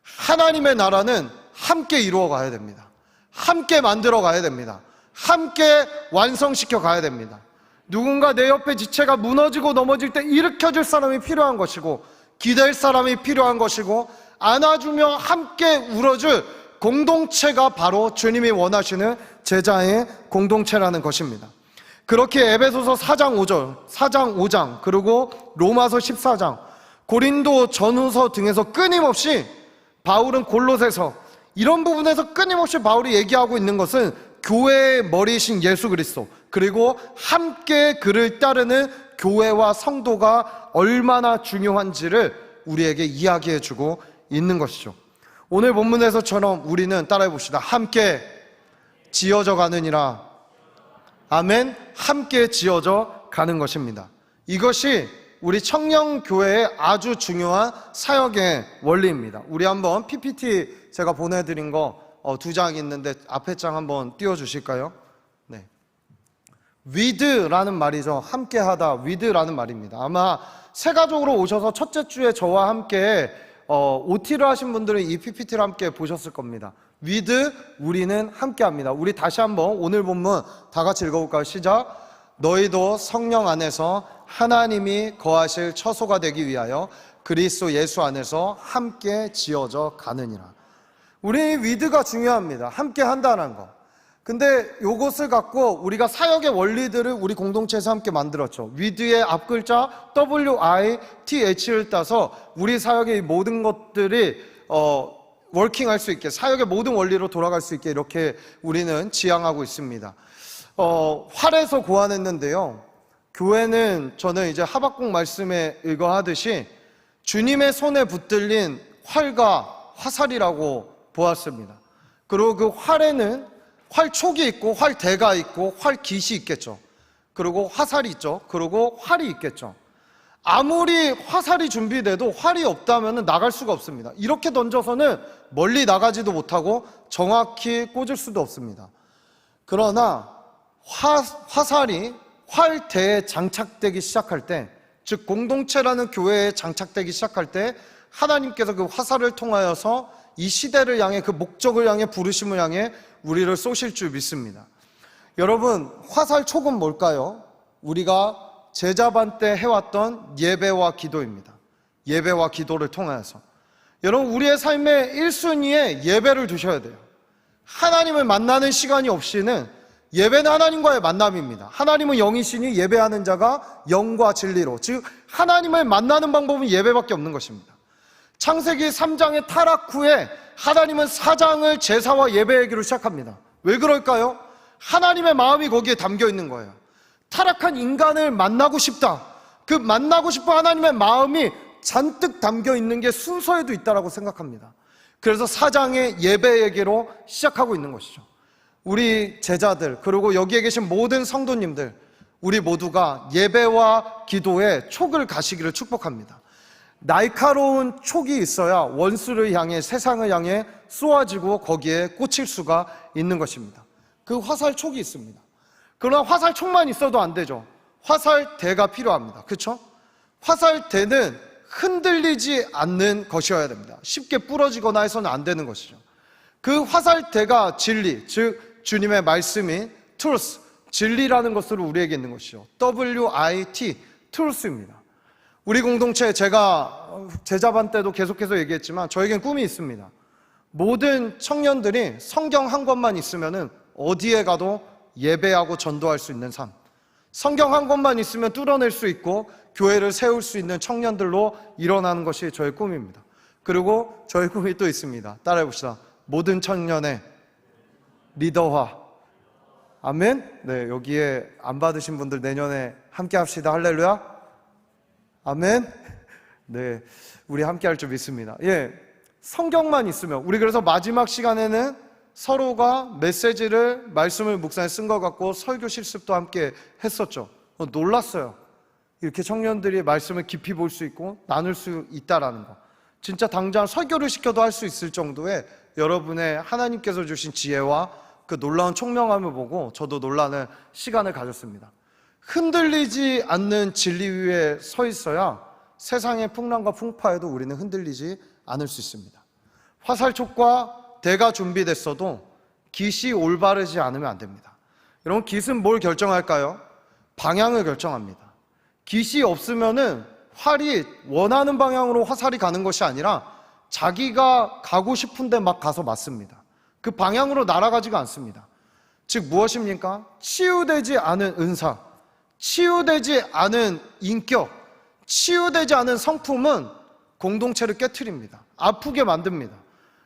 하나님의 나라는 함께 이루어 가야 됩니다. 함께 만들어 가야 됩니다. 함께 완성시켜 가야 됩니다. 누군가 내 옆에 지체가 무너지고 넘어질 때 일으켜줄 사람이 필요한 것이고, 기댈 사람이 필요한 것이고, 안아주며 함께 울어줄 공동체가 바로 주님이 원하시는 제자의 공동체라는 것입니다. 그렇게 에베소서 4장 5절, 4장 5장, 그리고 로마서 14장, 고린도 전후서 등에서 끊임없이 바울은 골로새서 이런 부분에서 끊임없이 바울이 얘기하고 있는 것은 교회의 머리이신 예수 그리스도, 그리고 함께 그를 따르는 교회와 성도가 얼마나 중요한지를 우리에게 이야기해주고 있는 것이죠. 오늘 본문에서처럼 우리는 따라해 봅시다. 함께 지어져 가느니라. 아멘. 함께 지어져 가는 것입니다. 이것이 우리 청년교회의 아주 중요한 사역의 원리입니다. 우리 한번 PPT 제가 보내드린 거 2장 있는데 앞에 장 한번 띄워주실까요? 네. with라는 말이죠. 함께하다, with라는 말입니다. 아마 새 가족으로 오셔서 첫째 주에 저와 함께 OT를 하신 분들은 이 PPT를 함께 보셨을 겁니다. with, 우리는 함께합니다. 우리 다시 한번 오늘 본문 다 같이 읽어볼까요? 시작. 너희도 성령 안에서 하나님이 거하실 처소가 되기 위하여 그리스도 예수 안에서 함께 지어져 가느니라. 우리 with가 중요합니다. 함께 한다는 거. 근데 요것을 갖고 우리가 사역의 원리들을 우리 공동체에서 함께 만들었죠. with의 앞글자 WITH를 따서 우리 사역의 모든 것들이 워킹할 수 있게, 사역의 모든 원리로 돌아갈 수 있게 이렇게 우리는 지향하고 있습니다. 활에서 고안했는데요. 교회는 저는 이제 하박국 말씀에 읽어하듯이 주님의 손에 붙들린 활과 화살이라고 보았습니다. 그리고 그 활에는 활촉이 있고 활대가 있고 활깃이 있겠죠. 그리고 화살이 있죠. 그리고 활이 있겠죠. 아무리 화살이 준비돼도 활이 없다면 나갈 수가 없습니다. 이렇게 던져서는 멀리 나가지도 못하고 정확히 꽂을 수도 없습니다. 그러나 화살이 활대에 장착되기 시작할 때, 즉 공동체라는 교회에 장착되기 시작할 때 하나님께서 그 화살을 통하여서 이 시대를 향해, 그 목적을 향해, 부르심을 향해 우리를 쏘실 줄 믿습니다. 여러분, 화살촉은 뭘까요? 우리가 제자반 때 해왔던 예배와 기도입니다. 예배와 기도를 통하여서 여러분, 우리의 삶의 1순위에 예배를 두셔야 돼요. 하나님을 만나는 시간이 없이는, 예배는 하나님과의 만남입니다. 하나님은 영이시니 예배하는 자가 영과 진리로, 즉 하나님을 만나는 방법은 예배밖에 없는 것입니다. 창세기 3장의 타락 후에 하나님은 4장을 제사와 예배하기로 시작합니다. 왜 그럴까요? 하나님의 마음이 거기에 담겨 있는 거예요. 타락한 인간을 만나고 싶다. 그 만나고 싶은 하나님의 마음이 잔뜩 담겨 있는 게 순서에도 있다라고 생각합니다. 그래서 4장의 예배 얘기로 시작하고 있는 것이죠. 우리 제자들, 그리고 여기에 계신 모든 성도님들, 우리 모두가 예배와 기도에 촉을 가시기를 축복합니다. 날카로운 촉이 있어야 원수를 향해, 세상을 향해 쏘아지고 거기에 꽂힐 수가 있는 것입니다. 그 화살촉이 있습니다. 그러나 화살촉만 있어도 안 되죠. 화살대가 필요합니다. 그렇죠? 화살대는 흔들리지 않는 것이어야 됩니다. 쉽게 부러지거나 해서는 안 되는 것이죠. 그 화살대가 진리, 즉 주님의 말씀인 truth, 진리라는 것으로 우리에게 있는 것이죠. WIT, truth입니다. 우리 공동체, 제가 제자반 때도 계속해서 얘기했지만 저에겐 꿈이 있습니다. 모든 청년들이 성경 한 권만 있으면 어디에 가도 예배하고 전도할 수 있는 삶, 성경 한 권만 있으면 뚫어낼 수 있고 교회를 세울 수 있는 청년들로 일어나는 것이 저의 꿈입니다. 그리고 저의 꿈이 또 있습니다. 따라해봅시다. 모든 청년의 리더화. 아멘. 네, 여기에 안 받으신 분들 내년에 함께 합시다. 할렐루야. 아멘. 네, 우리 함께 할 줄 믿습니다. 예, 성경만 있으면, 우리 그래서 마지막 시간에는 서로가 메시지를, 말씀을 묵상에 쓴 것 같고 설교 실습도 함께 했었죠. 놀랐어요. 이렇게 청년들이 말씀을 깊이 볼 수 있고 나눌 수 있다라는 거. 진짜 당장 설교를 시켜도 할 수 있을 정도의 여러분의 하나님께서 주신 지혜와 그 놀라운 총명함을 보고 저도 놀라는 시간을 가졌습니다. 흔들리지 않는 진리 위에 서 있어야 세상의 풍랑과 풍파에도 우리는 흔들리지 않을 수 있습니다. 화살촉과 대가 준비됐어도 깃이 올바르지 않으면 안 됩니다. 여러분, 깃은 뭘 결정할까요? 방향을 결정합니다. 깃이 없으면은 활이 원하는 방향으로 화살이 가는 것이 아니라 자기가 가고 싶은데 막 가서 맞습니다. 그 방향으로 날아가지가 않습니다. 즉 무엇입니까? 치유되지 않은 은사, 치유되지 않은 인격, 치유되지 않은 성품은 공동체를 깨트립니다. 아프게 만듭니다.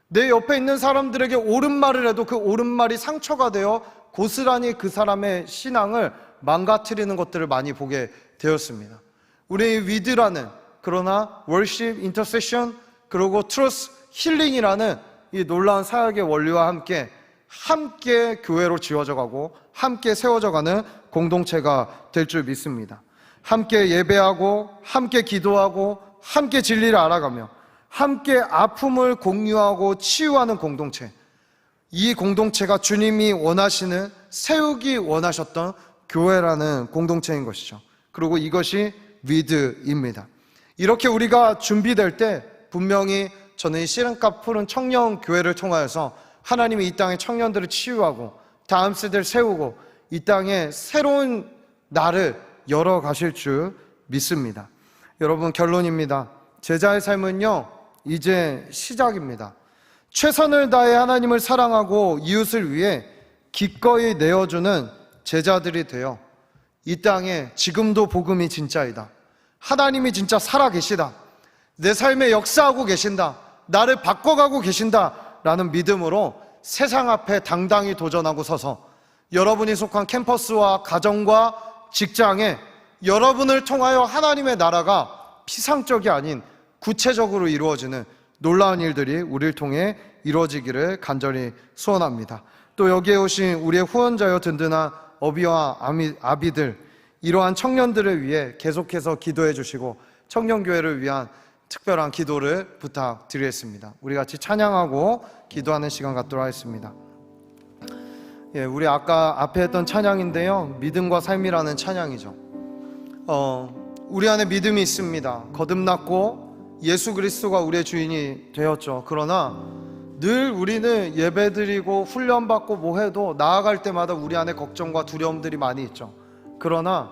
내 옆에 있는 사람들에게 옳은 말을 해도 그 옳은 말이 상처가 되어 고스란히 그 사람의 신앙을 망가뜨리는 것들을 많이 보게 되었습니다. 우리 위드라는, 그러나 월십, 인터세션, 그리고 트루스, 힐링이라는 이 놀라운 사역의 원리와 함께 교회로 지어져 가고 함께 세워져 가는 공동체가 될 줄 믿습니다. 함께 예배하고 함께 기도하고 함께 진리를 알아가며 함께 아픔을 공유하고 치유하는 공동체, 이 공동체가 주님이 원하시는, 세우기 원하셨던 교회라는 공동체인 것이죠. 그리고 이것이 위드입니다. 이렇게 우리가 준비될 때 분명히 저는 이 씨름값 푸른 청년 교회를 통하여서 하나님이 이 땅의 청년들을 치유하고 다음 세대를 세우고 이 땅에 새로운 날을 열어 가실 줄 믿습니다. 여러분, 결론입니다. 제자의 삶은요, 이제 시작입니다. 최선을 다해 하나님을 사랑하고 이웃을 위해 기꺼이 내어주는 제자들이 되어 이 땅에 지금도 복음이 진짜이다, 하나님이 진짜 살아계시다, 내 삶에 역사하고 계신다, 나를 바꿔가고 계신다 라는 믿음으로 세상 앞에 당당히 도전하고 서서 여러분이 속한 캠퍼스와 가정과 직장에 여러분을 통하여 하나님의 나라가 피상적이 아닌 구체적으로 이루어지는 놀라운 일들이 우리를 통해 이루어지기를 간절히 소원합니다. 또 여기에 오신 우리의 후원자여 든든한 어비와 아비들, 이러한 청년들을 위해 계속해서 기도해 주시고 청년교회를 위한 특별한 기도를 부탁드리겠습니다. 우리 같이 찬양하고 기도하는 시간 갖도록 하겠습니다. 예, 우리 아까 앞에 했던 찬양인데요, 믿음과 삶이라는 찬양이죠. 우리 안에 믿음이 있습니다. 거듭났고 예수 그리스도가 우리의 주인이 되었죠. 그러나 늘 우리는 예배드리고 훈련받고 뭐 해도 나아갈 때마다 우리 안에 걱정과 두려움들이 많이 있죠. 그러나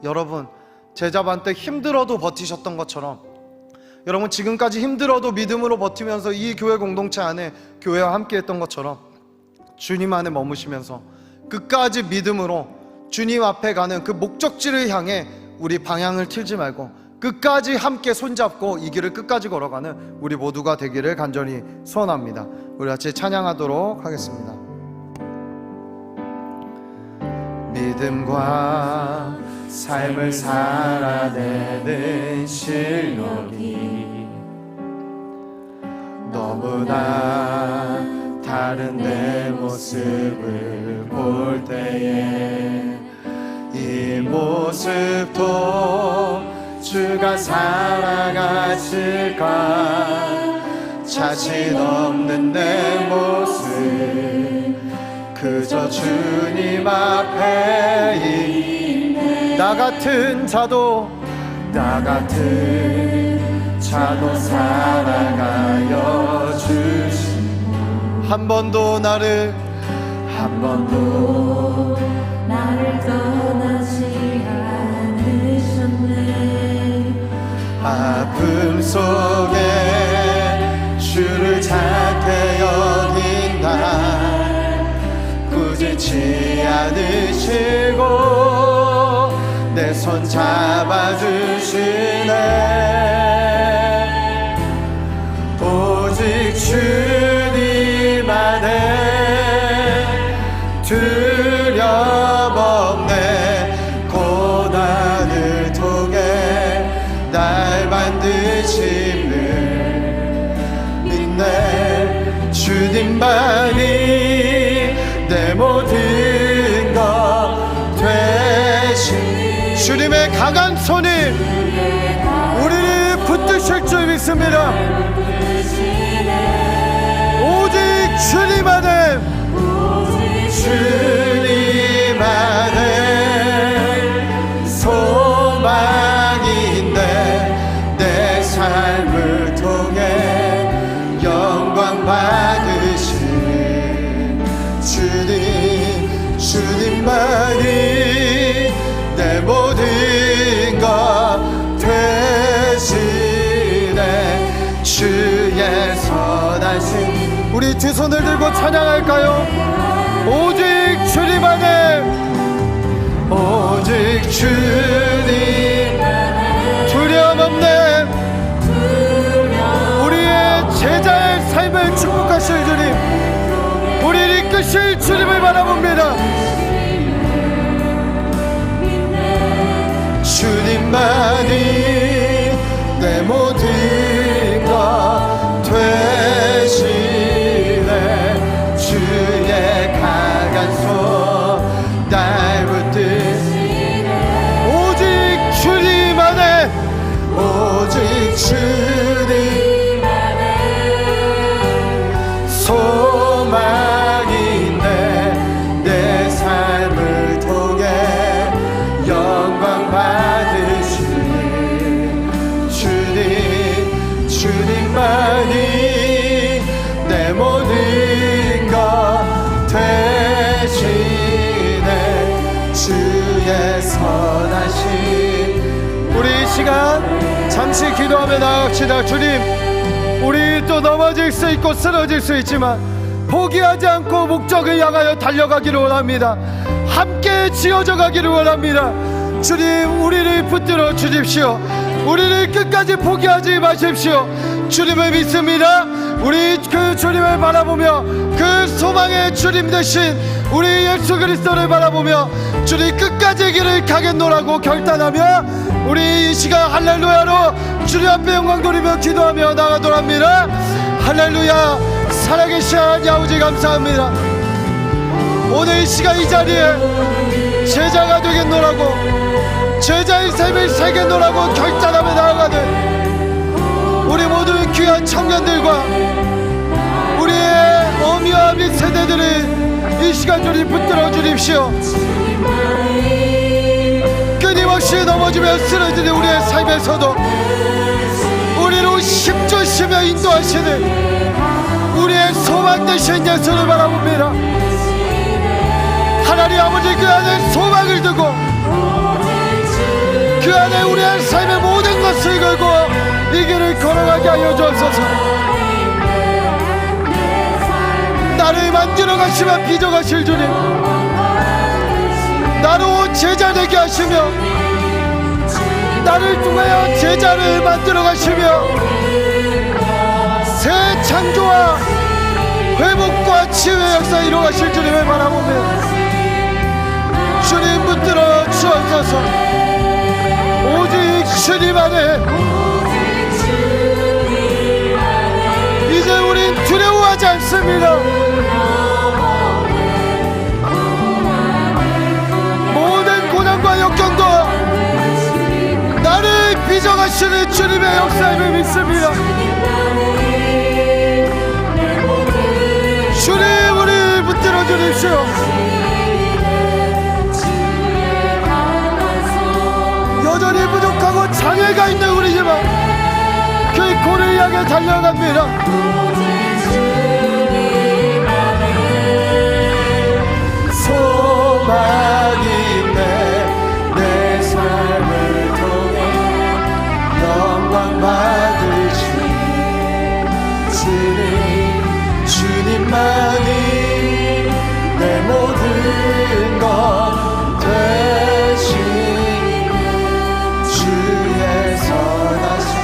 여러분, 제자반 때 힘들어도 버티셨던 것처럼 여러분 지금까지 힘들어도 믿음으로 버티면서 이 교회 공동체 안에 교회와 함께 했던 것처럼 주님 안에 머무시면서 끝까지 믿음으로 주님 앞에 가는 그 목적지를 향해 우리 방향을 틀지 말고 끝까지 함께 손잡고 이 길을 끝까지 걸어가는 우리 모두가 되기를 간절히 소원합니다. 우리 같이 찬양하도록 하겠습니다. 믿음과 삶을 살아내는 실력이 너무나 다른 내 모습을 볼 때에 이 모습도 주가 사랑하실까 자신 없는 내 모습 그저 주님 앞에 나 같은 자도 사랑하여 주시고 한 번도 나를 떠나지 않으셨네. 아픔 속에 주를 작게 여긴 날 꾸짖지 않으시고 내 손 잡아주시네. 오직 주님 안에 두려움 없네. 고난을 통해 날 만드심을 믿네. 주님만이 내 모든 것 되신 주님의 강한 손이 우리를 붙드실 줄 믿습니다. 오직 주님 안에 소망인데 내 삶을 통해 영광 받으신 주님만이 내 모든 것 되시네. 주의 선하신 우리 두 손을 들고 찬양할까요? 오직 주님 안에 오직 주님 두려움 없네. 우리의 제자의 삶을 축복하실 주님 우리를 이끄실 주님을 바라봅니다. 주님만이 내 모든 것 되시네. 주의 강한 손 날 붙드시네. 오직 주님 안에 오직 주님 안에 소망인데 내 삶을 통해 영광 받으시니 주님만이 내 모든 것 되시네. 주의 선하신 우리 이 시간 잠시 기도하며 나아갑시다. 주님, 우리 또 넘어질 수 있고 쓰러질 수 있지만 포기하지 않고 목적을 향하여 달려가기를 원합니다. 함께 지어져 가기를 원합니다. 주님, 우리를 붙들어 주십시오. 우리를 끝까지 포기하지 마십시오. 주님을 믿습니다. 우리 그 주님을 바라보며 그 소망의 주님 되신 우리 예수 그리스도를 바라보며 주님 끝까지 길을 가겠노라고 결단하며 우리 이 시간 할렐루야로 주님 앞에 영광 돌리며 기도하며 나가도록 합니다. 할렐루야. 살아계신 하나님 아버지 감사합니다. 오늘 이 시간 이 자리에 제자가 되겠노라고 제자의 삶을 살겠노라고 결단하며 나아가는 우리 모든 귀한 청년들과 우리의 어미와 및 세대들을 이 시간 주님 붙들어 주십시오. 끊임없이 넘어지며 쓰러지는 우리의 삶에서도 우리로 힘주시며 인도하시는 우리의 소망 되신 예수를 바라봅니다. 하나님 아버지, 그 안에 소망을 두고 그 안에 우리의 삶의 모든 것을 걸고 이 길을 걸어가게 하여 주옵소서. 나를 만들어 가시며 빚어 가실 주님, 나로 제자 되게 하시며 나를 통하여 제자를 만들어 가시며 새 창조와 회복과 치유의 역사 이루어 가실 주님을 바라보며 주님 붙들어 주옵소서. 주님 안에. 이제 우린 두려워하지 않습니다. 모든 고난과 역경도 나를 빚어가시는 주님의 역사임을 믿습니다. 주님, 우리 붙들어 주십시오. 여전히 부족하고 장애가 있는 우리지만 그 고를 향해 달려갑니다. 소망이 있네. 내 삶을 통해 영광 받을 주님만이 내 모든 것 되시는 주의 선하심.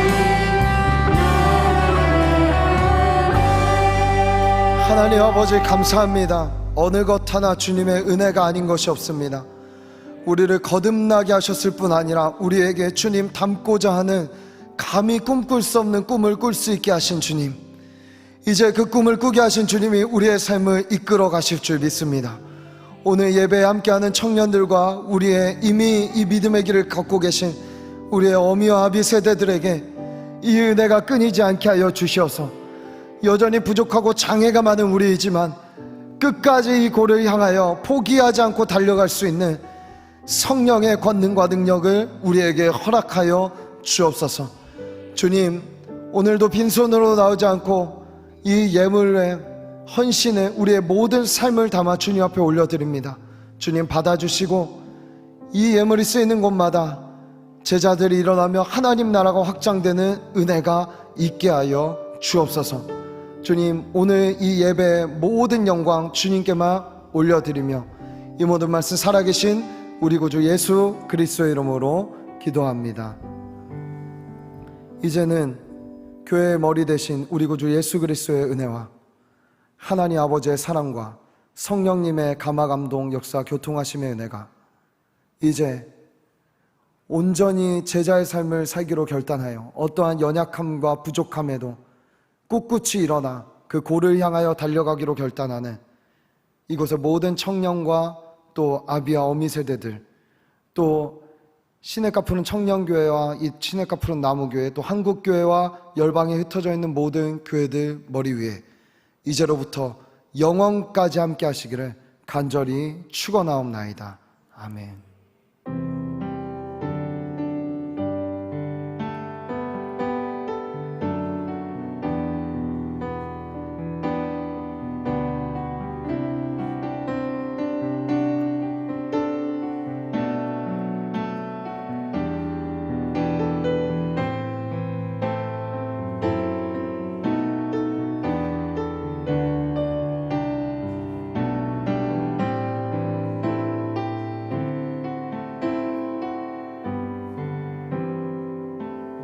하나님 아버지 감사합니다. 어느 것 하나 주님의 은혜가 아닌 것이 없습니다. 우리를 거듭나게 하셨을 뿐 아니라 우리에게 주님 닮고자 하는 감히 꿈꿀 수 없는 꿈을 꿀 수 있게 하신 주님, 이제 그 꿈을 꾸게 하신 주님이 우리의 삶을 이끌어 가실 줄 믿습니다. 오늘 예배에 함께하는 청년들과 우리의 이미 이 믿음의 길을 걷고 계신 우리의 어미와 아비 세대들에게 이 은혜가 끊이지 않게 하여 주시어서 여전히 부족하고 장애가 많은 우리이지만 끝까지 이 고를 향하여 포기하지 않고 달려갈 수 있는 성령의 권능과 능력을 우리에게 허락하여 주옵소서. 주님, 오늘도 빈손으로 나오지 않고 이 예물에 헌신에 우리의 모든 삶을 담아 주님 앞에 올려드립니다. 주님 받아주시고 이 예물이 쓰이는 곳마다 제자들이 일어나며 하나님 나라가 확장되는 은혜가 있게 하여 주옵소서. 주님, 오늘 이 예배의 모든 영광 주님께만 올려드리며 이 모든 말씀 살아계신 우리 구주 예수 그리스도의 이름으로 기도합니다. 이제는 교회의 머리 대신 우리 구주 예수 그리스도의 은혜와 하나님 아버지의 사랑과 성령님의 감화감동 역사 교통하심의 은혜가 이제 온전히 제자의 삶을 살기로 결단하여 어떠한 연약함과 부족함에도 꿋꿋이 일어나 그 고를 향하여 달려가기로 결단하는 이곳의 모든 청년과 또 아비와 어미 세대들, 또 시냇가 푸른 청년교회와 이 시냇가 푸른 나무교회, 또 한국교회와 열방에 흩어져 있는 모든 교회들 머리 위에 이제로부터 영원까지 함께 하시기를 간절히 축원하옵나이다. 아멘.